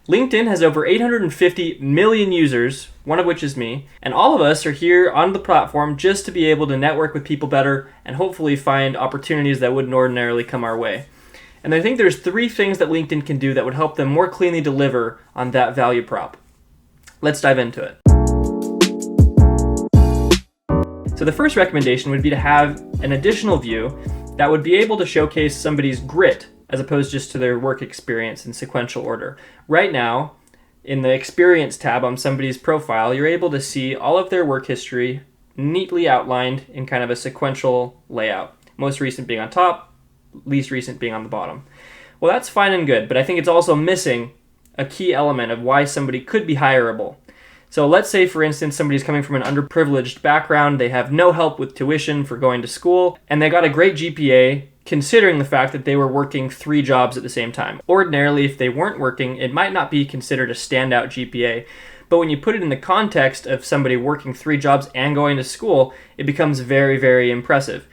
LinkedIn has over 850 million users, one of which is me, and all of us are here on the platform just to be able to network with people better and hopefully find opportunities that wouldn't ordinarily come our way. And I think there's 3 things that LinkedIn can do that would help them more cleanly deliver on that value prop. Let's dive into it. So the first recommendation would be to have an additional view that would be able to showcase somebody's grit as opposed just to their work experience in sequential order. Right now, in the Experience tab on somebody's profile, you're able to see all of their work history neatly outlined in kind of a sequential layout. Most recent being on top, least recent being on the bottom. Well, that's fine and good, but I think it's also missing a key element of why somebody could be hireable. So let's say, for instance, somebody's coming from an underprivileged background, they have no help with tuition for going to school, and they got a great GPA considering the fact that they were working 3 jobs at the same time. Ordinarily, if they weren't working, it might not be considered a standout GPA, but when you put it in the context of somebody working 3 jobs and going to school, it becomes very, very impressive.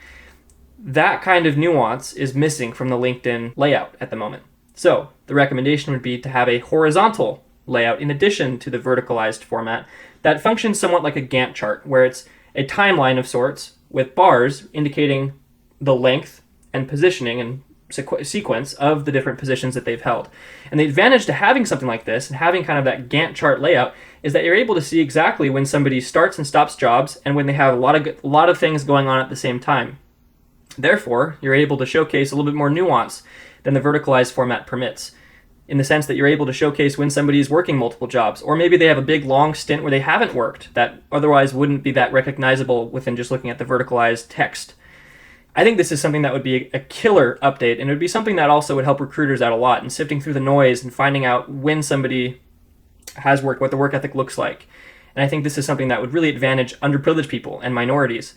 That kind of nuance is missing from the LinkedIn layout at the moment. So the recommendation would be to have a horizontal layout in addition to the verticalized format that functions somewhat like a Gantt chart, where it's a timeline of sorts with bars indicating the length and positioning and sequence of the different positions that they've held. And the advantage to having something like this and having kind of that Gantt chart layout is that you're able to see exactly when somebody starts and stops jobs and when they have a lot of things going on at the same time. Therefore, you're able to showcase a little bit more nuance than the verticalized format permits, in the sense that you're able to showcase when somebody is working multiple jobs, or maybe they have a big long stint where they haven't worked that otherwise wouldn't be that recognizable within just looking at the verticalized text. I think this is something that would be a killer update, and it would be something that also would help recruiters out a lot in sifting through the noise and finding out when somebody has worked, what the work ethic looks like. And I think this is something that would really advantage underprivileged people and minorities.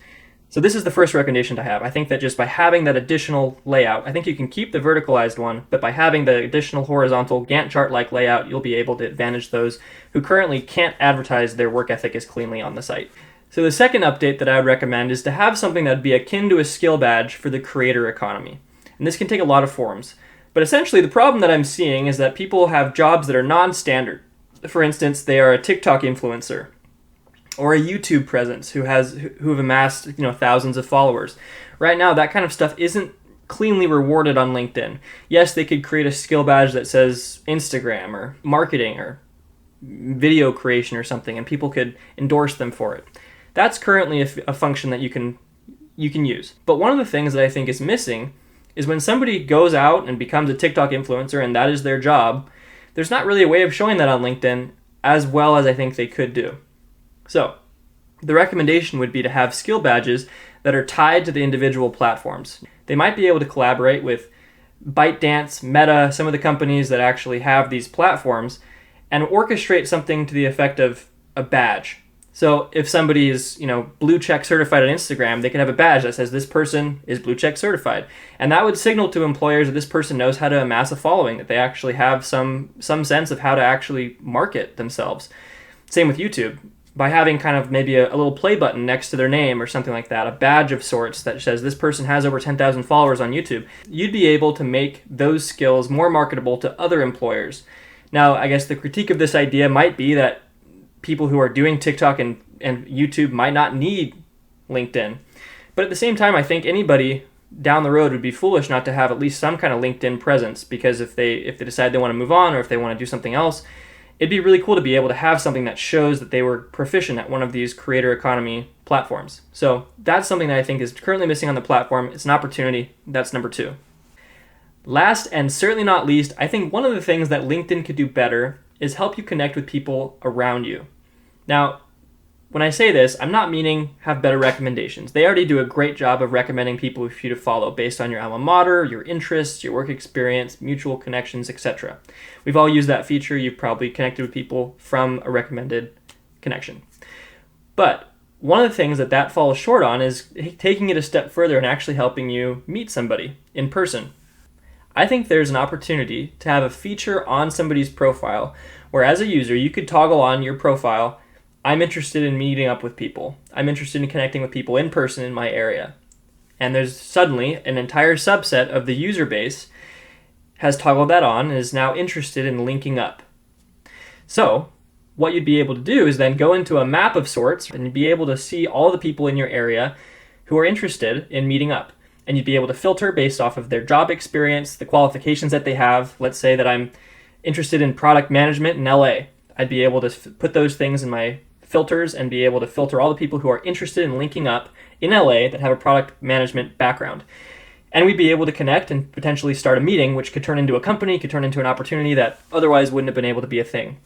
So this is the first recommendation to have. I think that just by having that additional layout, I think you can keep the verticalized one, but by having the additional horizontal Gantt chart-like layout, you'll be able to advantage those who currently can't advertise their work ethic as cleanly on the site. So the second update that I would recommend is to have something that would be akin to a skill badge for the creator economy. And this can take a lot of forms. But essentially the problem that I'm seeing is that people have jobs that are non-standard. For instance, they are a TikTok influencer or a YouTube presence who have amassed, thousands of followers. Right now, that kind of stuff isn't cleanly rewarded on LinkedIn. Yes, they could create a skill badge that says Instagram or marketing or video creation or something, and people could endorse them for it. That's currently a function that you can use. But one of the things that I think is missing is when somebody goes out and becomes a TikTok influencer and that is their job, there's not really a way of showing that on LinkedIn as well as I think they could do. So the recommendation would be to have skill badges that are tied to the individual platforms. They might be able to collaborate with ByteDance, Meta, some of the companies that actually have these platforms, and orchestrate something to the effect of a badge. So if somebody is, blue check certified on Instagram, they can have a badge that says this person is blue check certified. And that would signal to employers that this person knows how to amass a following, that they actually have some sense of how to actually market themselves. Same with YouTube. By having kind of maybe a little play button next to their name or something like that, a badge of sorts that says this person has over 10,000 followers on YouTube, you'd be able to make those skills more marketable to other employers. Now, I guess the critique of this idea might be that people who are doing TikTok and YouTube might not need LinkedIn. But at the same time, I think anybody down the road would be foolish not to have at least some kind of LinkedIn presence, because if they decide they want to move on or if they want to do something else, it'd be really cool to be able to have something that shows that they were proficient at one of these creator economy platforms. So that's something that I think is currently missing on the platform. It's an opportunity. That's number 2. Last and certainly not least, I think one of the things that LinkedIn could do better is help you connect with people around you. Now, when I say this, I'm not meaning have better recommendations. They already do a great job of recommending people for you to follow based on your alma mater, your interests, your work experience, mutual connections, etc. We've all used that feature. You've probably connected with people from a recommended connection. But one of the things that falls short on is taking it a step further and actually helping you meet somebody in person. I think there's an opportunity to have a feature on somebody's profile where, as a user, you could toggle on your profile, I'm interested in meeting up with people. I'm interested in connecting with people in person in my area. And there's suddenly an entire subset of the user base has toggled that on and is now interested in linking up. So what you'd be able to do is then go into a map of sorts, and you'd be able to see all the people in your area who are interested in meeting up. And you'd be able to filter based off of their job experience, the qualifications that they have. Let's say that I'm interested in product management in LA. I'd be able to put those things in my filters and be able to filter all the people who are interested in linking up in LA that have a product management background. And we'd be able to connect and potentially start a meeting, which could turn into a company, could turn into an opportunity that otherwise wouldn't have been able to be a thing.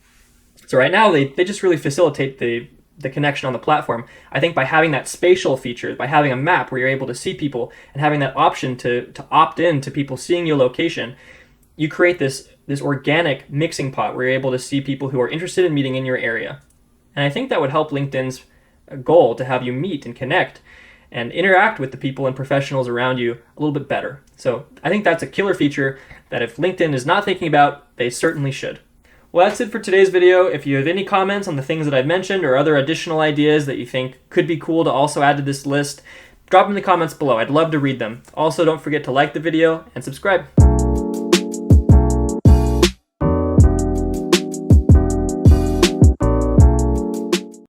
So right now, they just really facilitate the connection on the platform. I think by having that spatial feature, by having a map where you're able to see people and having that option to opt in to people seeing your location, you create this organic mixing pot where you're able to see people who are interested in meeting in your area. And I think that would help LinkedIn's goal to have you meet and connect and interact with the people and professionals around you a little bit better. So I think that's a killer feature that if LinkedIn is not thinking about, they certainly should. Well, that's it for today's video. If you have any comments on the things that I've mentioned or other additional ideas that you think could be cool to also add to this list, drop them in the comments below. I'd love to read them. Also, don't forget to like the video and subscribe.